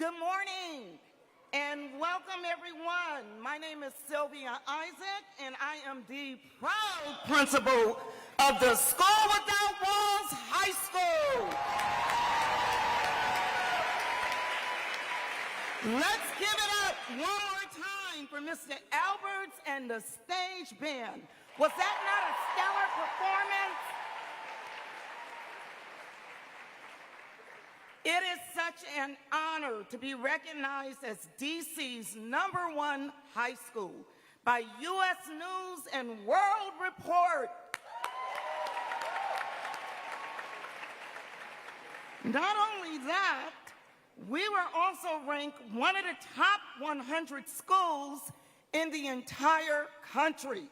Good morning and welcome everyone. My name is Sylvia Isaac and I am the proud principal of the School Without Walls High School. Let's give it up one more time for Mr. Alberts and the stage band. Was that not a stellar performance? It is such an honor to be recognized as DC's #1 high school by U.S. News and World Report. Not only that, we were also ranked one of the top 100 schools in the entire country.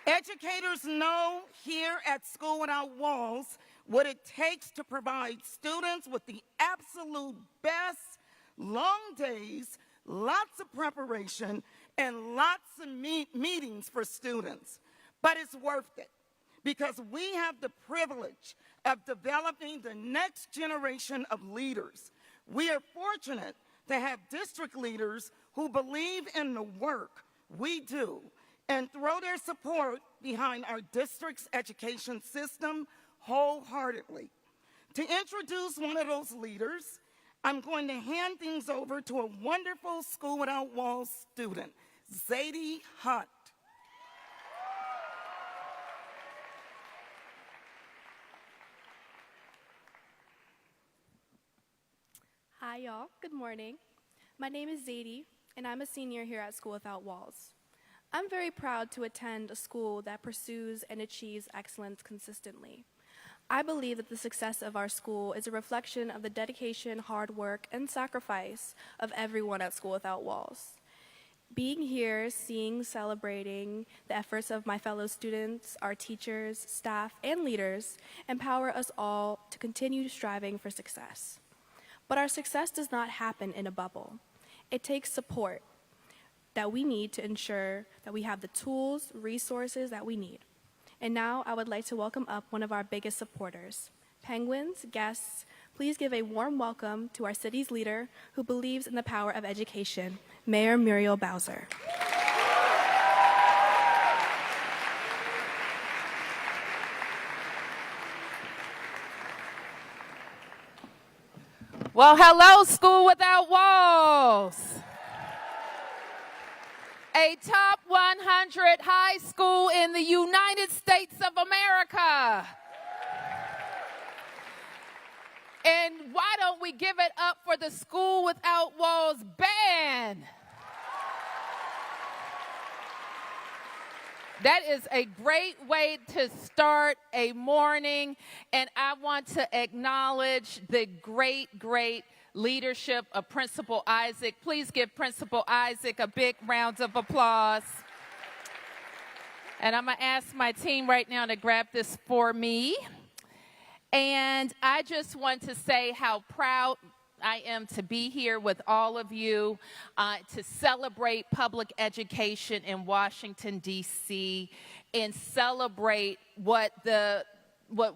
Educators know here at School Without Walls what it takes to provide students with the absolute best, long days, lots of preparation, and lots of meetings for students. But it's worth it because we have the privilege of developing the next generation of leaders. We are fortunate to have district leaders who believe in the work we do and throw their support behind our district's education system wholeheartedly. To introduce one of those leaders, I'm going to hand things over to a wonderful School Without Walls student, Zadie Hunt. Hi, y'all. Good morning. My name is Zadie, and I'm a senior here at School Without Walls. I'm very proud to attend a school that pursues and achieves excellence consistently. I believe that the success of our school is a reflection of the dedication, hard work, and sacrifice of everyone at School Without Walls. Being here, seeing, celebrating the efforts of my fellow students, our teachers, staff, and leaders empower us all to continue striving for success. But our success does not happen in a bubble. It takes support that we need to ensure that we have the tools, resources that we need. And now I would like to welcome up one of our biggest supporters. Penguins, guests, please give a warm welcome to our city's leader who believes in the power of education, Mayor Muriel Bowser. Well, hello, School Without Walls. A top 100 high school in the United States of America. And why don't we give it up for the School Without Walls band? That is a great way to start a morning, and I want to acknowledge the great leadership of Principal Isaac. Please give Principal Isaac a big round of applause. And I'm going to ask my team right now to grab this for me. And I just want to say how proud I am to be here with all of you to celebrate public education in Washington, D.C., and celebrate what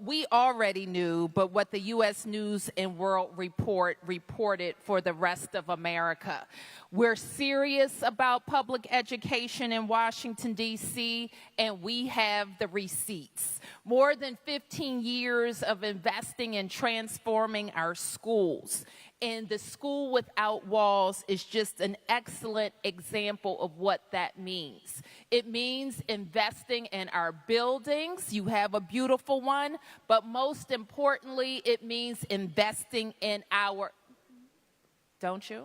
we already knew, but what the U.S. News and World Report reported for the rest of America. We're serious about public education in Washington, D.C., and we have the receipts. More than 15 years of investing and transforming our schools. And the School Without Walls is just an excellent example of what that means. It means investing in our buildings. You have a beautiful one, but most importantly, it means investing in our, don't you?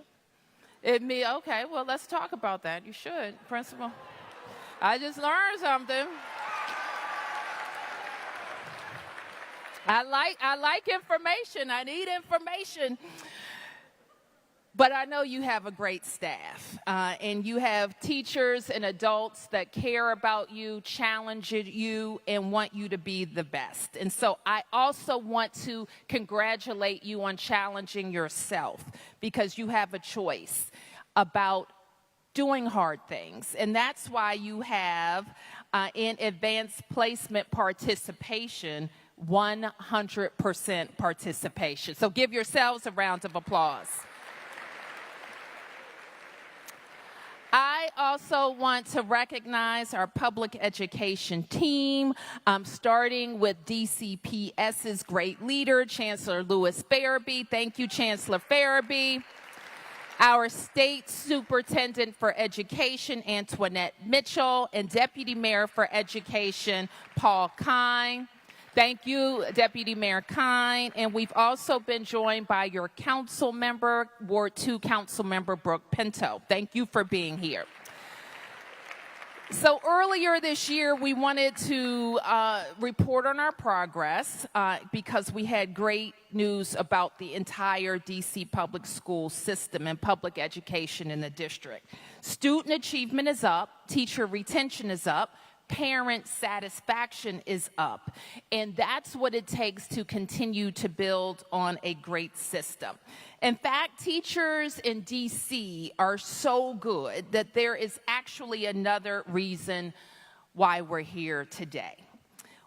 Okay, well, let's talk about that. You should, Principal. I just learned something. I like information. I need information. But I know you have a great staff, and you have teachers and adults that care about you, challenge you, and want you to be the best. And so I also want to congratulate you on challenging yourself, because you have a choice about doing hard things. And that's why you have, in advanced placement participation, 100% participation. So give yourselves a round of applause. I also want to recognize our public education team, starting with DCPS's great leader, Chancellor Lewis Farabee. Thank you, Chancellor Farabee. Our State Superintendent for Education, Antoinette Mitchell, and Deputy Mayor for Education, Paul Kine. Thank you, Deputy Mayor Kine. And we've also been joined by your council member, Ward 2 Council Member Brooke Pinto. Thank you for being here. So earlier this year, we wanted to report on our progress because we had great news about the entire DC public school system and public education in the district. Student achievement is up, teacher retention is up, parent satisfaction is up. And that's what it takes to continue to build on a great system. In fact, teachers in DC are so good that there is actually another reason why we're here today.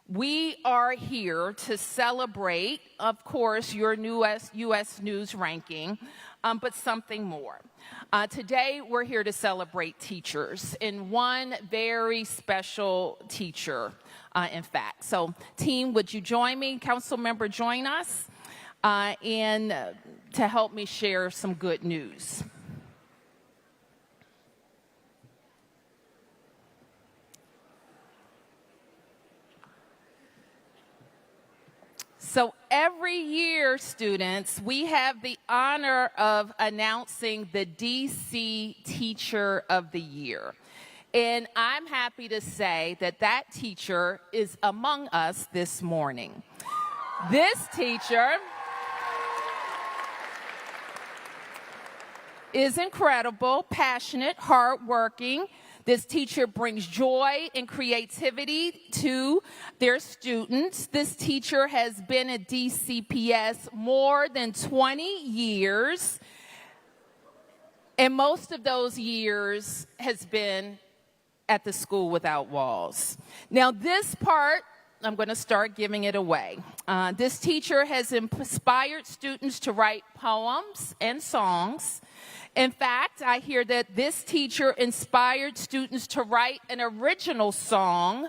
We are here to celebrate, of course, your U.S. News ranking, but something more. Today, we're here to celebrate teachers, and one very special teacher, in fact. So, team, would you join me? Council member, join us, and to help me share some good news. So every year, students, we have the honor of announcing the DC Teacher of the Year. And I'm happy to say that that teacher is among us this morning. This teacher is incredible, passionate, hardworking. This teacher brings joy and creativity to their students. This teacher has been at DCPS more than 20 years, and most of those years has been at the School Without Walls. Now, this part, I'm going to start giving it away. This teacher has inspired students to write poems and songs. In fact, I hear that this teacher inspired students to write an original song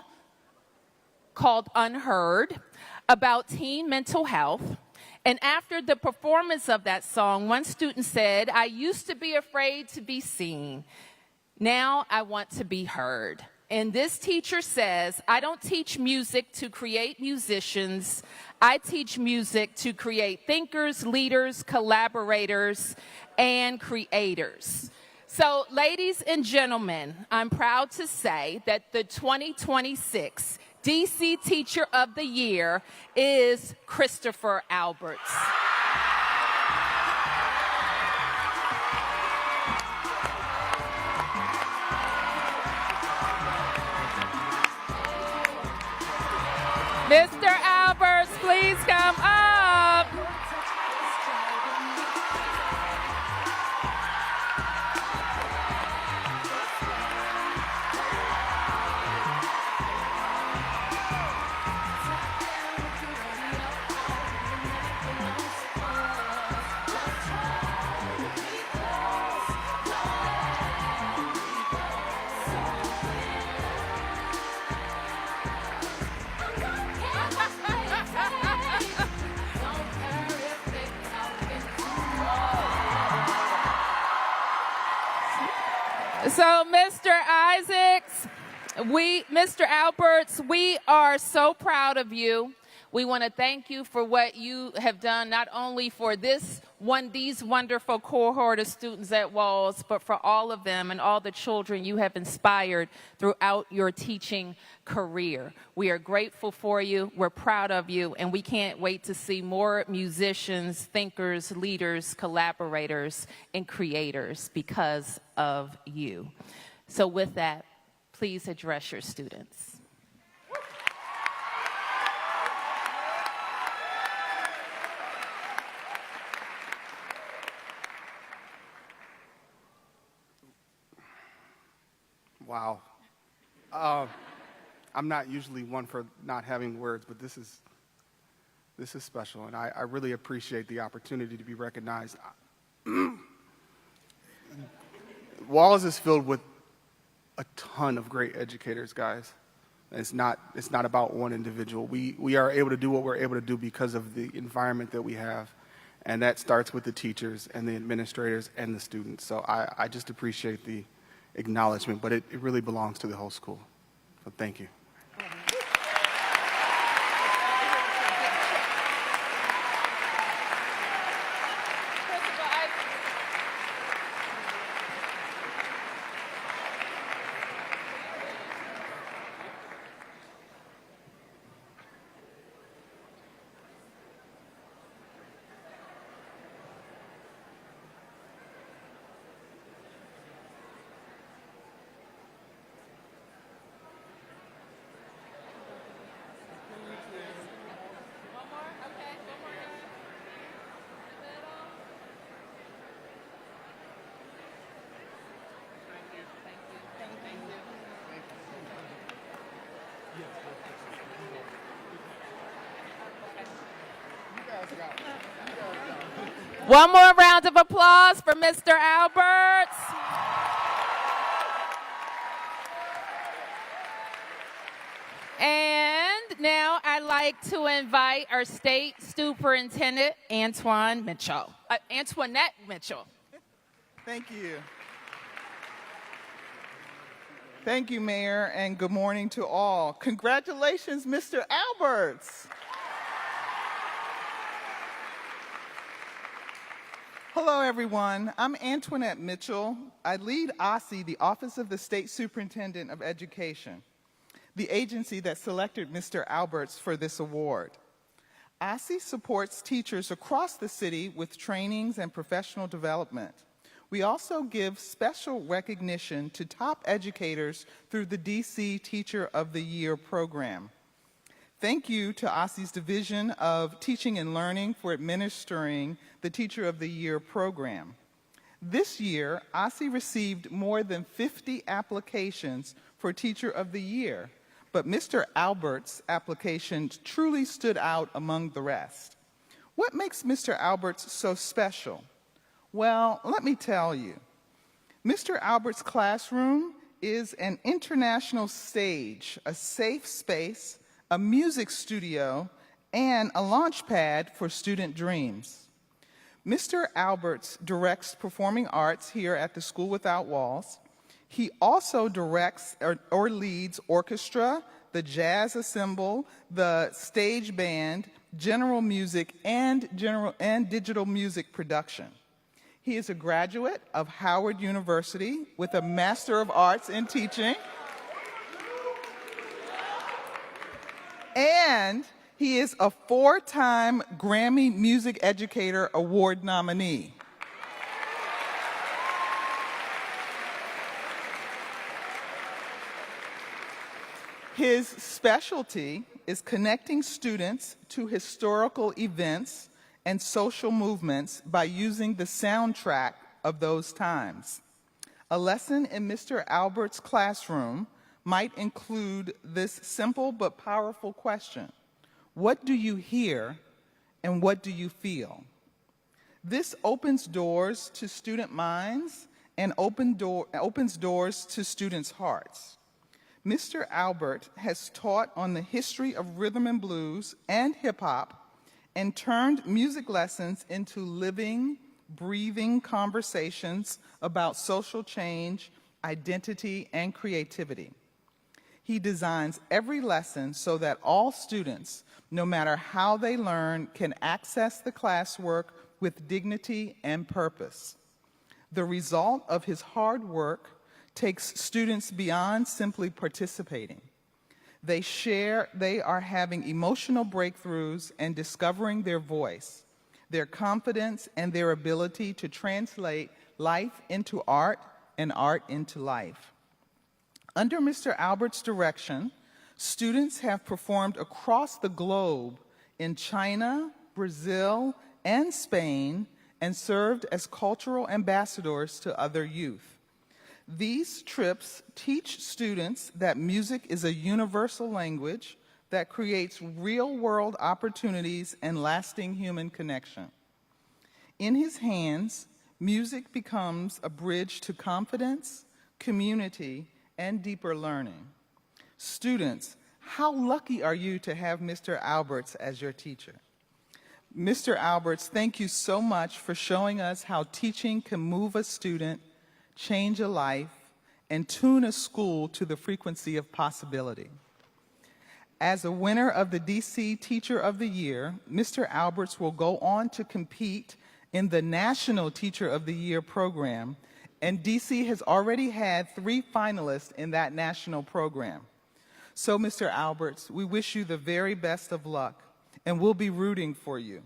called Unheard about teen mental health. And after the performance of that song, one student said, "I used to be afraid to be seen. Now I want to be heard." And this teacher says, "I don't teach music to create musicians. I teach music to create thinkers, leaders, collaborators, and creators." So, ladies and gentlemen, I'm proud to say that the 2026 DC Teacher of the Year is Christopher Alberts. Mr. Alberts, please come up. So, Mr. Isaacs, Mr. Alberts, we are so proud of you. We want to thank you for what you have done, not only for these wonderful cohort of students at Walls, but for all of them and all the children you have inspired throughout your teaching career. We are grateful for you, we're proud of you, and we can't wait to see more musicians, thinkers, leaders, collaborators, and creators because of you. So with that, please address your students. Wow. I'm not usually one for not having words, but this is This is special, and I really appreciate the opportunity to be recognized. Walls is filled with a ton of great educators, guys. It's not about one individual. We are able to do what we're able to do because of the environment that we have, and that starts with the teachers and the administrators and the students. So I just appreciate the acknowledgement, but it really belongs to the whole school. So thank you. One more round of applause for Mr. Alberts. And now I'd like to invite our state superintendent, Antoinette Mitchell. Thank you. Thank you, Mayor, and good morning to all. Congratulations, Mr. Alberts. Hello, everyone. I'm Antoinette Mitchell. I lead OSSE, the Office of the State Superintendent of Education, the agency that selected Mr. Alberts for this award. OSSE supports teachers across the city with trainings and professional development. We also give special recognition to top educators through the DC Teacher of the Year program. Thank you to OSSE's Division of Teaching and Learning for administering the Teacher of the Year program. This year, OSSE received more than 50 applications for Teacher of the Year, but Mr. Alberts' application truly stood out among the rest. What makes Mr. Alberts so special? Well, let me tell you. Mr. Alberts' classroom is an international stage, a safe space, a music studio, and a launch pad for student dreams. Mr. Alberts directs performing arts here at the School Without Walls. He also directs or leads orchestra, the jazz ensemble, the stage band, general music, and digital music production. He is a graduate of Howard University with a Master of Arts in Teaching. And he is a 4-time Grammy Music Educator Award nominee. His specialty is connecting students to historical events and social movements by using the soundtrack of those times. A lesson in Mr. Alberts' classroom might include this simple but powerful question: what do you hear and what do you feel? This opens doors to student minds and opens doors to students' hearts. Mr. Albert has taught on the history of rhythm and blues and hip hop and turned music lessons into living, breathing conversations about social change, identity, and creativity. He designs every lesson so that all students, no matter how they learn, can access the classwork with dignity and purpose. The result of his hard work takes students beyond simply participating. They are having emotional breakthroughs and discovering their voice, their confidence, and their ability to translate life into art and art into life. Under Mr. Alberts' direction, students have performed across the globe in China, Brazil, and Spain, and served as cultural ambassadors to other youth. These trips teach students that music is a universal language that creates real-world opportunities and lasting human connection. In his hands, music becomes a bridge to confidence, community, and deeper learning. Students, how lucky are you to have Mr. Alberts as your teacher? Mr. Alberts, thank you so much for showing us how teaching can move a student, change a life, and tune a school to the frequency of possibility. As a winner of the DC Teacher of the Year, Mr. Alberts will go on to compete in the National Teacher of the Year program, and DC has already had 3 finalists in that national program. So, Mr. Alberts, we wish you the very best of luck, and we'll be rooting for you.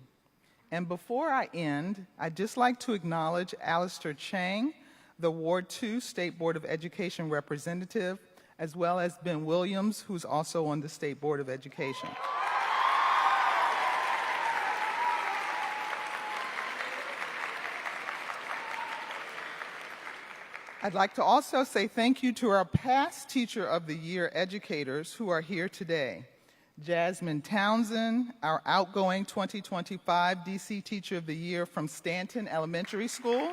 And before I end, I'd just like to acknowledge Alistair Chang, the Ward 2 State Board of Education representative, as well as Ben Williams, who's also on the State Board of Education. I'd like to also say thank you to our past Teacher of the Year educators who are here today. Jasmine Townsend, our outgoing 2025 DC Teacher of the Year from Stanton Elementary School.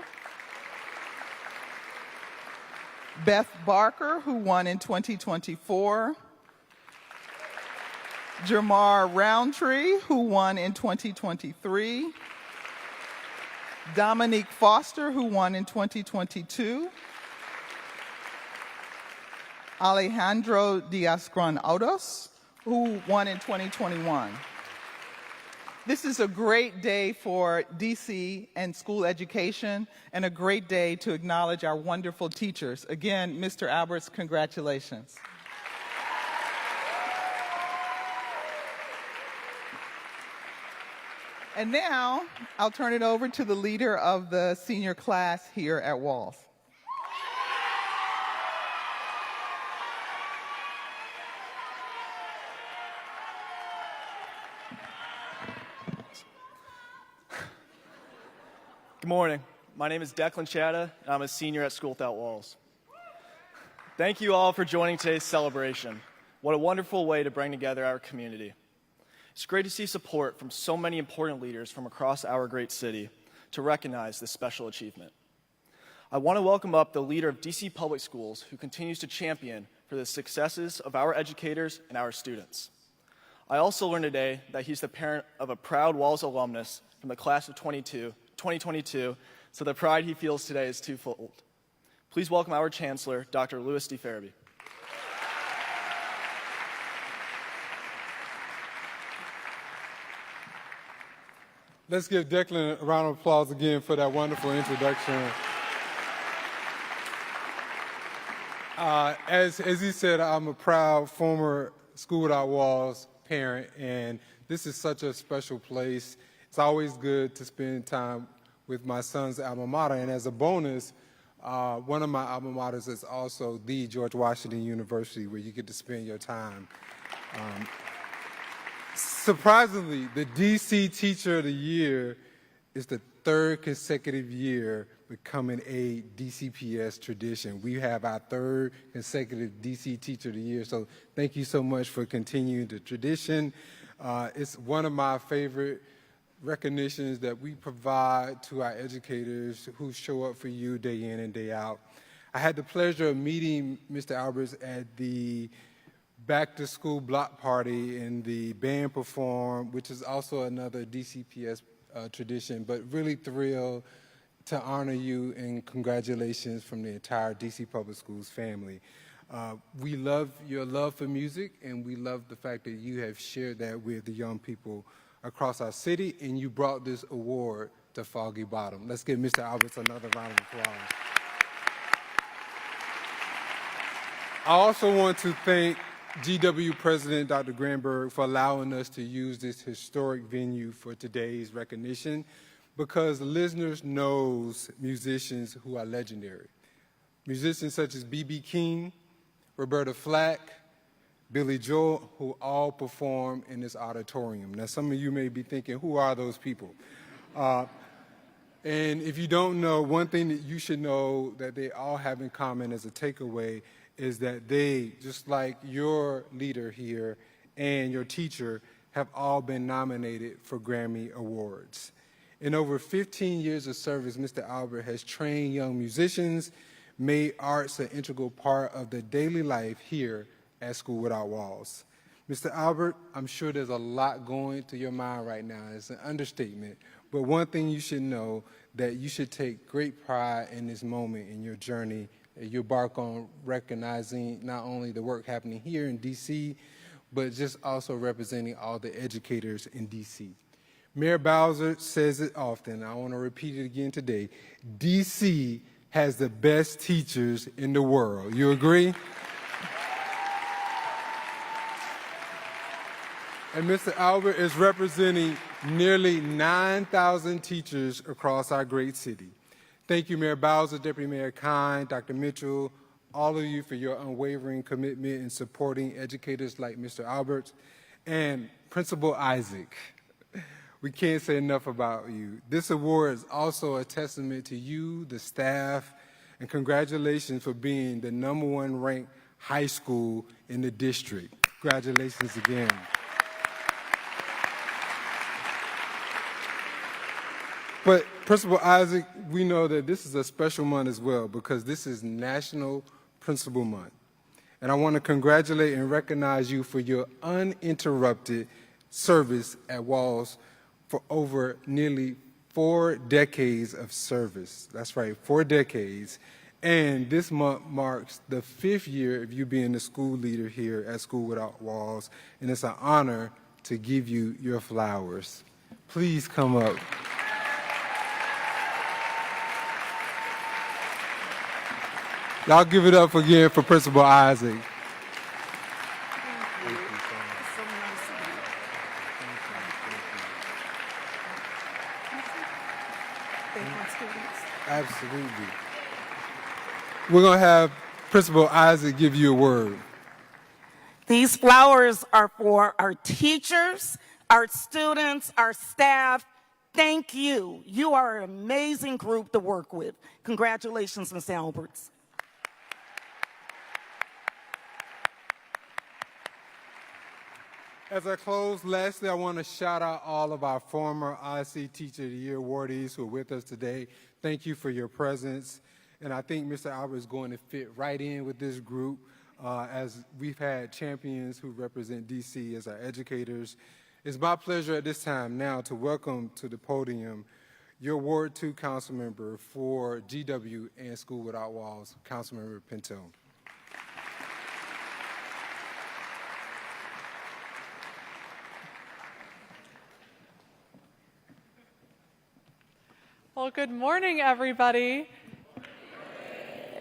Beth Barker, who won in 2024. Jamar Roundtree, who won in 2023. Dominique Foster, who won in 2022. Alejandro Diaz-Granados, who won in 2021. This is a great day for DC and school education, and a great day to acknowledge our wonderful teachers. Again, Mr. Alberts, congratulations. And now, I'll turn it over to the leader of the senior class here at Walls. Good morning. My name is Declan Chatta, and I'm a senior at School Without Walls. Thank you all for joining today's celebration. What a wonderful way to bring together our community. It's great to see support from so many important leaders from across our great city to recognize this special achievement. I want to welcome up the leader of DC Public Schools, who continues to champion for the successes of our educators and our students. I also learned today that he's the parent of a proud Walls alumnus from the class of 2022, so the pride he feels today is twofold. Please welcome our Chancellor, Dr. Louis D. Farabee. Let's give Declan a round of applause again for that wonderful introduction. As he said, I'm a proud former School Without Walls parent, and this is such a special place. It's always good to spend time with my son's alma mater, and as a bonus, one of my alma maters is also the George Washington University, where you get to spend your time. Surprisingly, the DC Teacher of the Year is the 3rd consecutive year becoming a DCPS tradition. We have our 3rd consecutive DC Teacher of the Year, so thank you so much for continuing the tradition. It's one of my favorite recognitions that we provide to our educators who show up for you day in and day out. I had the pleasure of meeting Mr. Alberts at the back-to-school block party, and the band performed, which is also another DCPS tradition, but really thrilled to honor you, and congratulations from the entire DC Public Schools family. We love your love for music, and we love the fact that you have shared that with the young people across our city, and you brought this award to Foggy Bottom. Let's give Mr. Alberts another round of applause. I also want to thank GW President Dr. Granberg for allowing us to use this historic venue for today's recognition, because listeners knows musicians who are legendary. Musicians such as B.B. King, Roberta Flack, Billy Joel, who all perform in this auditorium. Now, some of you may be thinking, who are those people? And if you don't know, one thing that you should know that they all have in common as a takeaway is that they, just like your leader here, and your teacher have all been nominated for Grammy Awards. In over 15 years of service, Mr. Albert has trained young musicians, made arts an integral part of the daily life here at School Without Walls. Mr. Albert, I'm sure there's a lot going through your mind right now. It's an understatement. But one thing you should know, that you should take great pride in this moment in your journey. You embark on recognizing not only the work happening here in D.C., but just also representing all the educators in D.C. Mayor Bowser says it often. I want to repeat it again today. D.C. has the best teachers in the world. You agree? And Mr. Albert is representing nearly 9,000 teachers across our great city. Thank you, Mayor Bowser, Deputy Mayor Kine, Dr. Mitchell, all of you for your unwavering commitment in supporting educators like Mr. Albert, and Principal Isaac. We can't say enough about you. This award is also a testament to you, the staff, and congratulations for being the #1 ranked high school in the district. Congratulations again. But Principal Isaac, we know that this is a special month as well because this is National Principal Month. And I want to congratulate and recognize you for your uninterrupted service at Walls for over nearly 4 decades of service. That's right, 4 decades. And this month marks the 5th year of you being the school leader here at School Without Walls. And it's an honor to give you your flowers. Please come up. Y'all give it up again for Principal Isaac. Thank you. It's so nice of you. Thank you, students. Absolutely. We're going to have Principal Isaac give you a word. These flowers are for our teachers, our students, our staff. Thank you. You are an amazing group to work with. Congratulations, Ms. Alberts. As I close, lastly, I want to shout out all of our former IC Teacher of the Year awardees who are with us today. Thank you for your presence. And I think Mr. Albert is going to fit right in with this group as we've had champions who represent DC as our educators. It's my pleasure at this time now to welcome to the podium your Ward 2 council member for GW and School Without Walls, Councilmember Pinto. Well, good morning, everybody.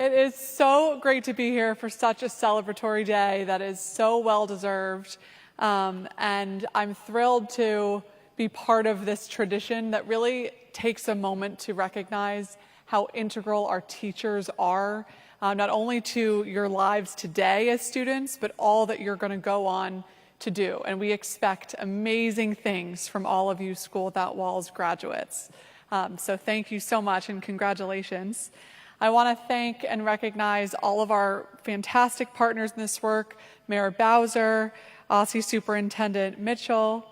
It is so great to be here for such a celebratory day that is so well-deserved. And I'm thrilled to be part of this tradition that really takes a moment to recognize how integral our teachers are, not only to your lives today as students, but all that you're going to go on to do. And we expect amazing things from all of you School Without Walls graduates. So thank you so much and congratulations. I want to thank and recognize all of our fantastic partners in this work, Mayor Bowser, OSSE Superintendent Mitchell,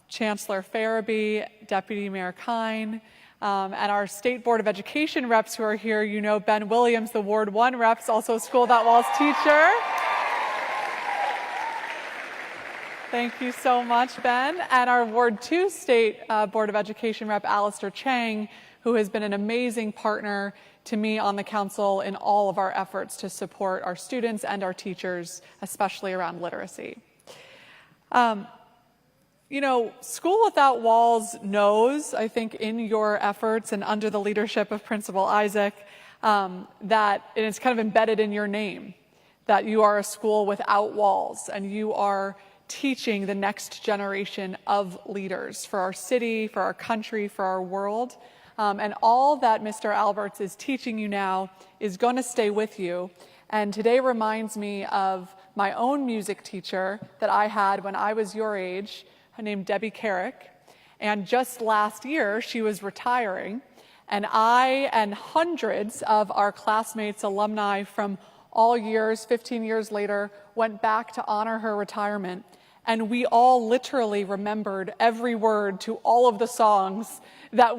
Chancellor Farabee, Deputy Mayor Kine, and our State Board of Education reps who are here. You know Ben Williams, the Ward 1 reps, also a School Without Walls teacher. Thank you so much, Ben. And our Ward 2 State Board of Education rep, Alistair Chang, who has been an amazing partner to me on the council in all of our efforts to support our students and our teachers, especially around literacy. You know, School Without Walls knows, I think, in your efforts and under the leadership of Principal Isaac, that it's kind of embedded in your name, that you are a school without walls and you are teaching the next generation of leaders for our city, for our country, for our world. And all that Mr. Alberts is teaching you now is going to stay with you. And today reminds me of my own music teacher that I had when I was your age, her name Debbie Carrick. And just last year, she was retiring. And I and hundreds of our classmates, alumni from all years, 15 years later, went back to honor her retirement. And we all literally remembered every word to all of the songs that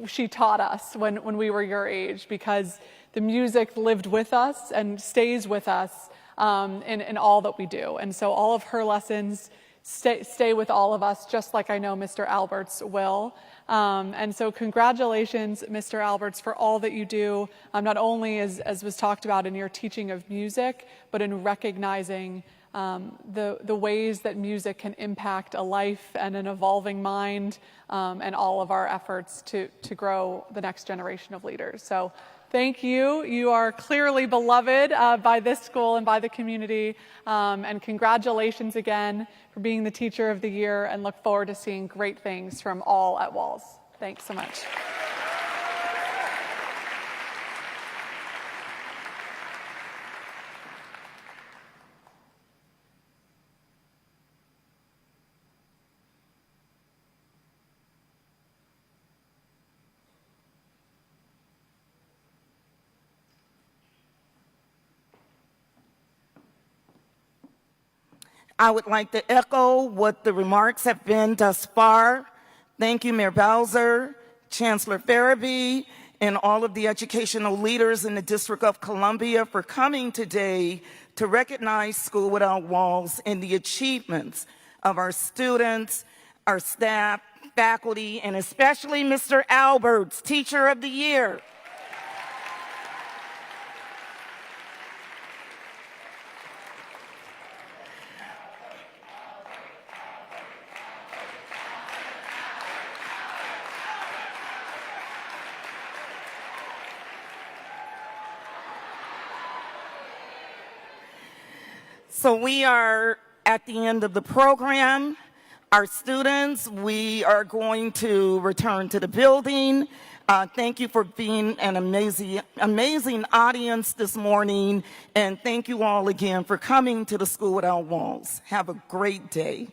she taught us when we were your age, because the music lived with us and stays with us in all that we do. And so all of her lessons stay with all of us, just like I know Mr. Alberts will. And so congratulations, Mr. Alberts, for all that you do, not only as was talked about in your teaching of music, but in recognizing the ways that music can impact a life and an evolving mind, and all of our efforts to grow the next generation of leaders. So thank you. You are clearly beloved by this school and by the community. And congratulations again for being the Teacher of the Year, and look forward to seeing great things from all at Walls. Thanks so much. I would like to echo what the remarks have been thus far. Thank you, Mayor Bowser, Chancellor Farabee, and all of the educational leaders in the District of Columbia for coming today to recognize School Without Walls and the achievements of our students, our staff, faculty, and especially Mr. Alberts, Teacher of the Year. So we are at the end of the program. Our students, we are going to return to the building. Thank you for being an amazing audience this morning, and thank you all again for coming to the School Without Walls. Have a great day.